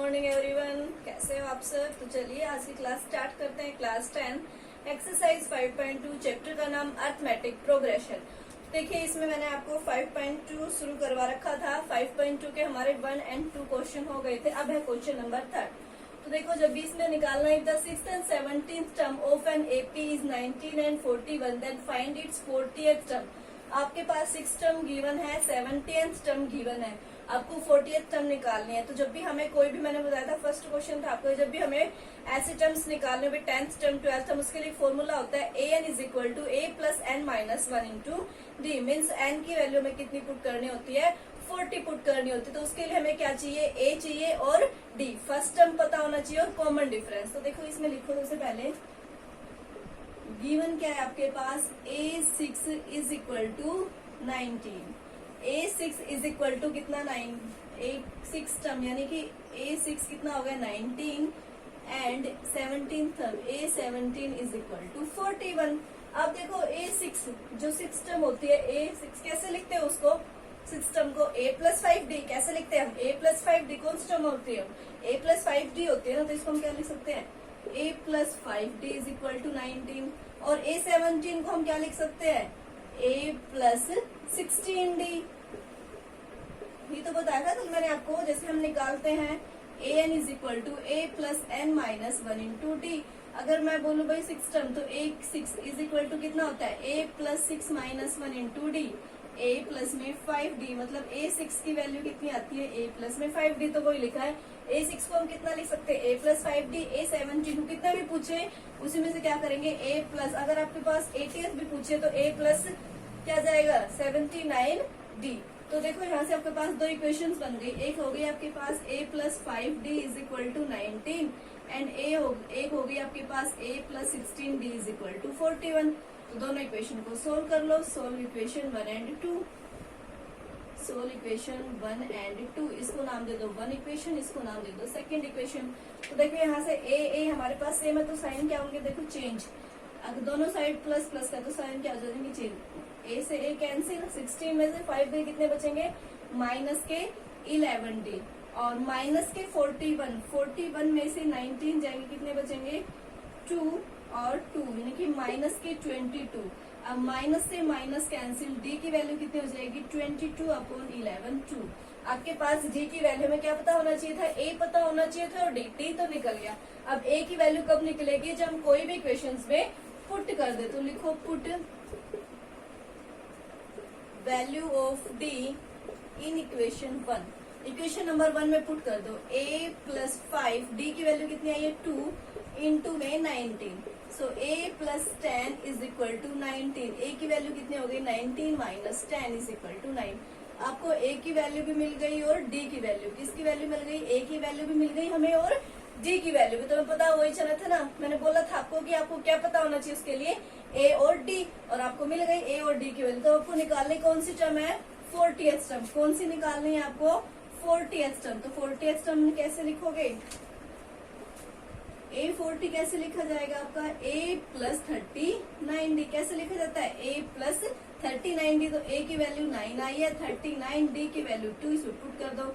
Morning everyone, कैसे हो आप सब। तो चलिए आज की क्लास स्टार्ट करते हैं। क्लास 10 एक्सरसाइज 5.2 चैप्टर का नाम अर्थमेटिक प्रोग्रेशन। देखिए इसमें मैंने आपको 5.2 शुरू करवा रखा था। 5.2 के हमारे 1 और 2 क्वेश्चन हो गए थे। अब है क्वेश्चन नंबर 3। तो देखो जब भी इसमें निकालना है the 6th and 17th term of an AP is 19 and 41 then find its 40th term. आपके पास 6 टर्म गिवन है, 70th टर्म गिवन है, आपको 40th टर्म निकालनी है। तो जब भी हमें कोई भी, मैंने बताया था फर्स्ट क्वेश्चन था आपको, जब भी हमें ऐसे टर्म्स निकालने हो 10th टर्म 12th टर्म, उसके लिए फॉर्मूला होता है an is equal to a plus N minus 1 into D. Means N की वैल्यू में कितनी पुट करनी होती है, 40 पुट करनी होती है। तो उसके लिए हमें क्या चाहिए, a चाहिए और d। फर्स्ट टर्म पता होना चाहिए और कॉमन डिफरेंस। तो देखो इसमें लिखो सबसे पहले गिवन क्या है आपके पास, a6 is equal to 19, a6 is equal to कितना 6 टर्म, यानी कि a6 कितना हो गया 19 and 17 term a17 is equal to 41। अब देखो a6 जो 6 टर्म होती है, a6 कैसे लिखते हैं उसको, 6 टर्म को a प्लस 5d कैसे लिखते हैं हम, a प्लस 5d कौन सी टर्म होती है, a प्लस 5d होती है ना। तो इसको हम क्या लिख सकते हैं, a plus 5d is equal to 19। और a17 को हम क्या लिख सकते हैं, a प्लस 16d। ये तो बताया था कल मैंने आपको, जैसे हम निकालते हैं an is equal to a plus N minus 1 into D. अगर मैं बोलूं भाई 6 टर्म, तो a 6 इज इक्वल टू कितना होता है, a plus 6 minus 1 into D, a plus में 5d, मतलब a6 की वैल्यू कितनी आती है, a प्लस में 5d। तो वही लिखा है a6 को हम कितना लिख सकते हैं, a प्लस 5d। a17 को कितना भी पूछे उसी में से क्या करेंगे, a प्लस, अगर आपके पास 80th भी पूछे तो a प्लस क्या जाएगा 79d। तो देखो यहाँ से आपके पास दो इक्वेशंस बन गई। एक हो गई आपके पास a plus 5d is equal to 19 and एक हो गई आपके पास a plus 16d is equal to 41। तो दोनों इक्वेशन को सोल्व कर लो। Solve equation 1 and 2, solve equation 1 and 2। इसको नाम दे दो 1 इक्वेशन, इसको नाम दे दो सेकंड इक्वेशन। तो देखो यहाँ से a हमारे पास सेम है तो साइन क्या होंगे, देखो चेंज। अगर दोनों साइड प्लस प्लस का तो साइन क्या हो जाएंगे, चेंज। a से a कैंसिल, 16 में से 5 d कितने बचेंगे, माइनस के 11d, और माइनस के 41 में से 19 जाएंगे, कितने बचेंगे 2 और 2, यानी कि माइनस के 22। अब माइनस से माइनस कैंसिल, डी की वैल्यू कितनी हो जाएगी 22 अपॉन 11 2। आपके पास डी की वैल्यू में क्या पता होना चाहिए था, ए पता होना चाहिए था और डी तो निकल गया। अब ए की वैल्यू कब निकलेगी, जब हम कोई भी इक्वेशंस में पुट कर दे। तो लिखो put value of D in equation 1। Equation number 1 में पुट कर दो, a प्लस 5, डी की वैल्यू कितनी आई है 2 इंटू में 19। So a plus 10 is equal to 19। a की वैल्यू कितनी हो गई 19 माइनस 10 इज इक्वल टू 9। आपको a की वैल्यू भी मिल गई और d की वैल्यू, किसकी वैल्यू मिल गई, a की वैल्यू भी मिल गई हमें और d की वैल्यू भी। तो पता वही चला था ना, मैंने बोला था आपको कि आपको क्या पता होना चाहिए उसके लिए, a और d, और आपको मिल गई a और d की वैल्यू। तो आपको निकालनी कौन सी टर्म है, 40th टर्म। कौन सी निकालनी है आपको, 40th टर्म। तो 40th टर्म कैसे लिखोगे, a40 कैसे लिखा जाएगा आपका, a प्लस 39d कैसे लिखा जाता है, a प्लस 39d। तो a की वैल्यू 9 आई है, 39d की वैल्यू 2, इसमें पुट कर दो।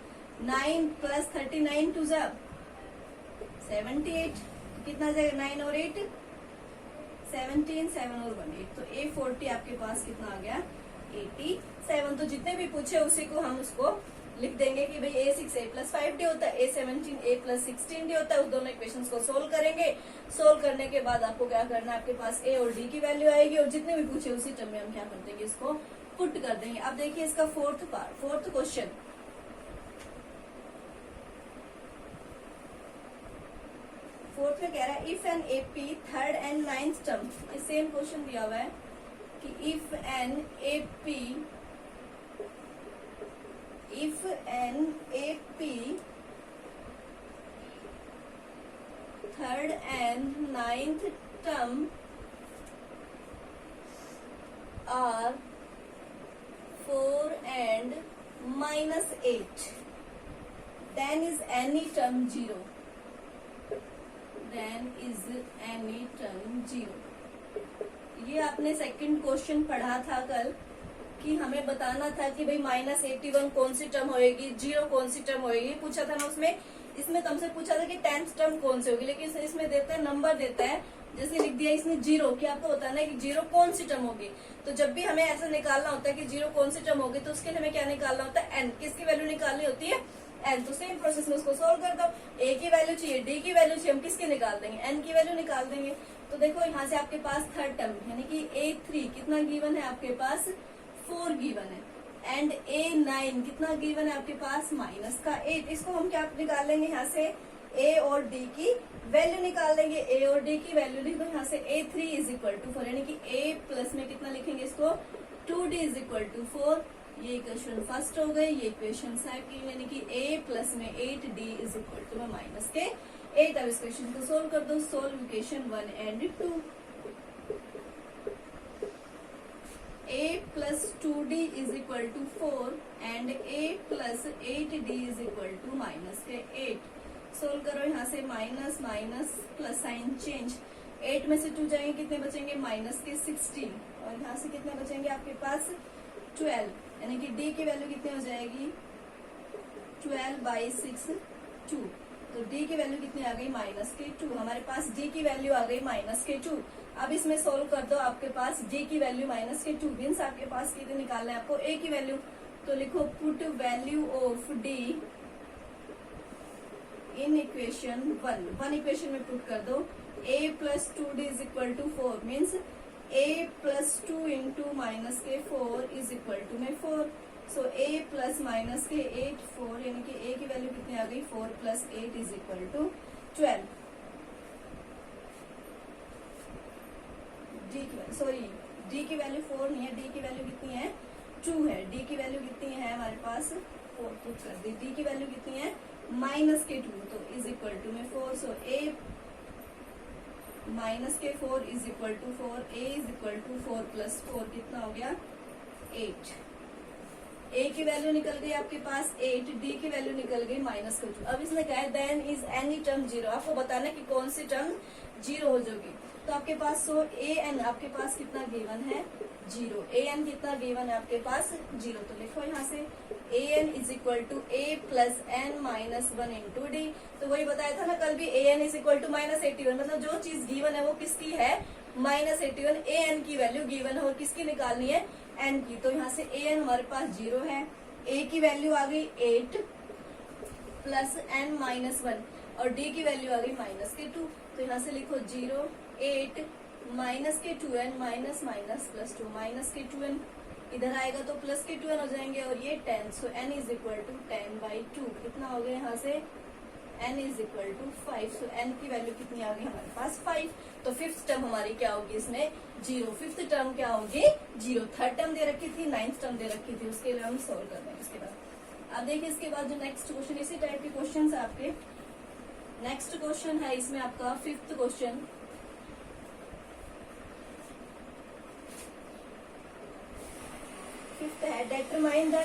9 प्लस 39 2 जा 78, कितना जाएगा 9 और 8 17, 7 और 1 8। तो a40 आपके पास कितना आ गया 87। तो जितने भी पूछे उसी को हम उसको लिख देंगे कि भाई a6 a प्लस 5d होता है, a17 a प्लस 16d होता है। उस दोनों इक्वेशंस को सोल्व करेंगे। सोल्व करने के बाद आपको क्या करना है, आपके पास a और d की वैल्यू आएगी और जितने भी पूछे उसी टर्म में हम क्या कर देंगे, इसको पुट कर देंगे। अब देखिए इसका फोर्थ क्वेश्चन। फोर्थ में कह रहा है if an AP third and 9th term, same question दिया हुआ है कि if an AP third and 9th term are 4 and -8, then is any term 0, then is any term 0। ये आपने सेकंड क्वेश्चन पढ़ा था कल कि हमें बताना था कि भाई -81 कौन सी टर्म होएगी, 0 कौन सी टर्म होएगी, पूछा था ना उसमें। इसमें तो हमसे पूछा था कि 10th टर्म कौन सी होगी, लेकिन इसमें देता है नंबर देता है, जैसे लिख दिया इसने 0, कि आपको बताना है कि 0 कौन सी टर्म होगी। तो जब भी हमें ऐसा निकालना होता है कि 0 कौन सी टर्म होगी, तो उसके लिए हमें क्या निकालना होता है, n। किसकी वैल्यू निकालनी होती है, n। तो सेम प्रोसेस में उसको सोल्व कर दो। a की वैल्यू चाहिए, d की वैल्यू चाहिए, हम किसकी निकाल देंगे, n की वैल्यू निकाल देंगे। तो देखो यहाँ से आपके पास थर्ड टर्म यानी कि a3 कितना गिवन है आपके पास, 4 गिवन है, एंड a9 कितना गिवन है आपके पास, -8। इसको हम क्या निकाल लेंगे, यहाँ से a और d की वैल्यू निकाल देंगे। a और d की वैल्यू लिख दो यहाँ से, a3 = 4 यानी कि a प्लस में कितना लिखेंगे इसको, 2d = 4। ये इक्वेशन फर्स्ट हो गई, ये इक्वेशन सेकंड यानी कि a प्लस में 8d = -8। अब इस क्वेश्चन को सोल्व कर दो, solve equation 1 and 2। a plus 2d = 4 and a plus 8d = -8। Solve करो यहाँ से, minus minus plus sign change, 8 में से 2 जाएंगे, कितने बचेंगे, -16। और यहाँ से कितने बचेंगे आपके पास, 12 यानी कि d की वैल्यू कितनी हो जाएगी, 12/6 2। तो d की वैल्यू कितनी आ गई, -2। हमारे पास d की वैल्यू आ गई -2। अब इसमें सोल्व कर दो, आपके पास d की वैल्यू -2 मीन्स आपके पास कितने निकालना है आपको, a की वैल्यू। तो लिखो put value of d in equation 1 equation में पुट कर दो। a plus 2d = 4 means a plus 2 into -4 = 4। So a plus -8 4 यानी कि a की वैल्यू कितनी आ गई, 4 + 8 = 12। d की वैल्यू 4 नहीं है, d की वैल्यू कितनी है, 2 है। d की वैल्यू कितनी है हमारे पास, 4 पुट कर दी। d की वैल्यू कितनी है, -2, तो = 4। सो a -4 = 4, a = 4 + 4 कितना हो गया, 8। a की वैल्यू निकल गई आपके पास 8, d की वैल्यू निकल गई -2। अब इसने कहा है देन इज एनी टर्म 0, आपको बताना है कि कौन सी टर्म 0 हो जाएगी। तो आपके पास an आपके पास कितना गिवन है, 0। an कितना गिवन है आपके पास, 0। तो लिखो यहाँ से an = a plus n minus 1 into d। तो वही बताया था ना कल भी, an = -81, मतलब जो चीज गिवन है वो किसकी है, -81। an की वैल्यू गिवन है और किसकी निकालनी है, n की। तो यहाँ से an हमारे पास 0 है, a की वैल्यू आ गई 8 प्लस n -1 और d की वैल्यू आ गई -2। तो यहाँ से लिखो 0 8 -2n -+ 2 इधर आएगा तो +2n हो जाएंगे और ये 10। सो n = 10/2 कितना हो गया यहाँ से, n = 5। सो n की वैल्यू कितनी आ गई हमारे पास, 5। तो 5th टर्म हमारी क्या होगी इसमें, 0। 5th टर्म क्या होगी, 0। 3rd टर्म दे रखी थी, 9th टर्म दे रखी थी, उसके लिए हम सोल्व कर देंगे इसके बाद। अब देखिए इसके बाद जो नेक्स्ट क्वेश्चन, इसी टाइप के क्वेश्चन है आपके। नेक्स्ट क्वेश्चन है इसमें आपका 5th क्वेश्चन। है determine the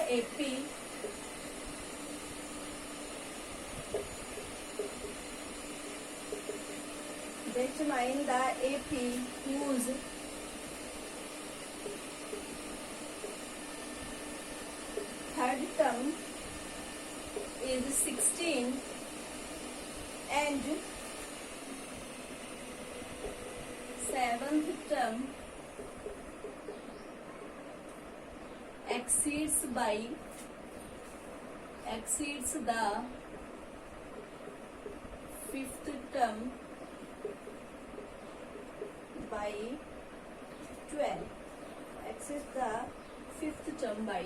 AP whose third term is 16 and seventh term exceeds the fifth term by 12। exceeds the fifth term by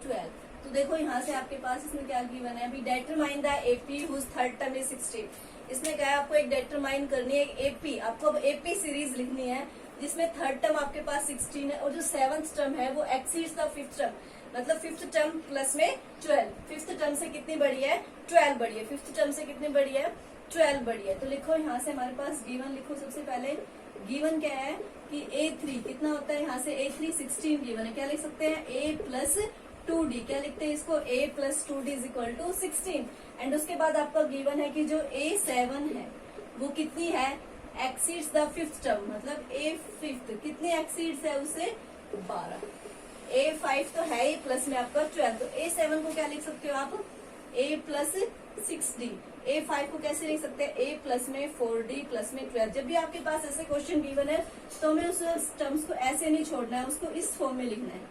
12। तो देखो यहाँ से आपके पास इसमें क्या गिवन है, अभी determine the AP whose third term is 16। इसमें क्या है, आपको एक डेटरमाइन करनी है, एपी। आपको अब एपी सीरीज लिखनी है जिसमें थर्ड टर्म आपके पास 16 है और जो 7th टर्म है वो एक्सीड्स द 5th टर्म, मतलब 5th टर्म प्लस में 12। 5th टर्म से कितनी बड़ी है, 12 बड़ी है। 5th टर्म से कितनी बड़ी है, 12 बड़ी है। तो लिखो यहाँ से हमारे पास गिवन लिखो। सबसे पहले गिवन क्या है कि a3 कितना होता है, यहाँ से a3 16 गिवन है। क्या लिख सकते हैं, a plus 2d। क्या लिखते हैं इसको, a plus 2d = 16। एंड उसके बाद आपका गिवन है कि जो a7 है वो कितनी है, एक्सीड्स द 5th टर्म, मतलब a5th कितनी एक्सीड्स है उससे, 12। A5 तो है ही, प्लस में आपका 12, तो A7 को क्या लिख सकते हो आप, A प्लस 6D। A5 को कैसे लिख सकते हैं, A प्लस में 4D प्लस में 12। जब भी आपके पास ऐसे क्वेश्चन गिवन है तो हमें उस टर्म्स को ऐसे नहीं छोड़ना है, उसको इस फॉर्म में लिखना है,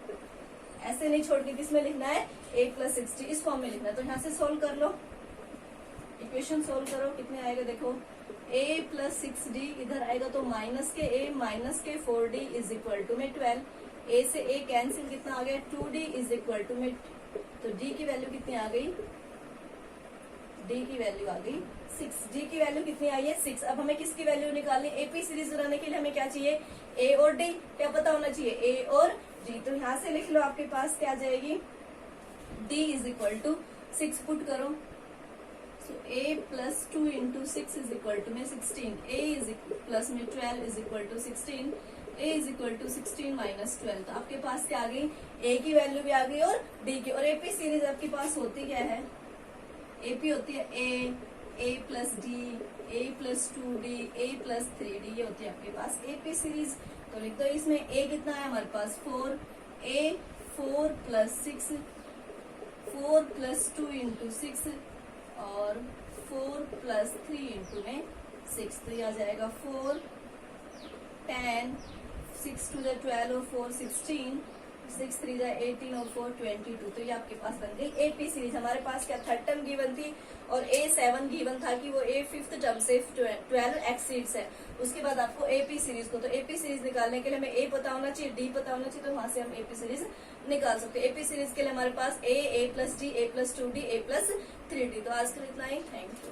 ऐसे नहीं छोड़ के किसमें लिखना है, A प्लस 6D इस फॉर्म में लिखना है। तो यहाँ से सोल्व कर लो, इक्वेशन सोल्व करो, कितने आएगा देखो, A प्लस 6D इधर आएगा तो माइनस के A माइनस के 4D इज इक्वल टू में 12, A से A कैंसिल, कितना आ गया 2D इज इक्वल टू में, तो D की वैल्यू कितनी आ गई, D की वैल्यू आ गई 6, D की वैल्यू कितनी आई है 6। अब हमें किसकी वैल्यू निकालनी, एपी सीरीज बनाने के लिए हमें क्या चाहिए, A और D, क्या पता होना चाहिए, A और D। तो यहाँ से लिख लो, आपके पास क्या जाएगी, D is equal to 6 put करो, so A plus 2 into 6 is equal to में 16, A इज प्लस में 12 is equal to 16, A is equal to 16 minus 12। तो आपके पास क्या आ गई, A की वैल्यू भी आ गई और D की। और एपी सीरीज आपके पास होती क्या है, एपी होती है A plus D, A plus 2D, A plus 3D, ये होती है आपके पास एपी सीरीज। तो लिख दो इसमें A कितना है हमारे पास 4, A 4 प्लस 6, 4 प्लस 2 इंटू 6 और 4 प्लस 3 इंटू में 6, तो ये आ जाएगा 4 10, 6 टू 12 और 4 16, 6 3 18 और 4 22। तो ये आपके पास बन गई एपी सीरीज। हमारे पास क्या थर्ड टर्म गिवन थी और A7 गिवन था कि वो A फिफ्थ टर्म से 12 एक्सीड्स है। उसके बाद आपको एपी सीरीज को, तो एपी सीरीज निकालने के लिए हमें A पता होना चाहिए, D पता होना चाहिए, तो वहां से हम एपी सीरीज निकाल सकते हैं। एपी सीरीज के लिए हमारे पास A plus D, A plus 2D, A plus 3D। तो आज के लिए इतना ही, थैंक यू।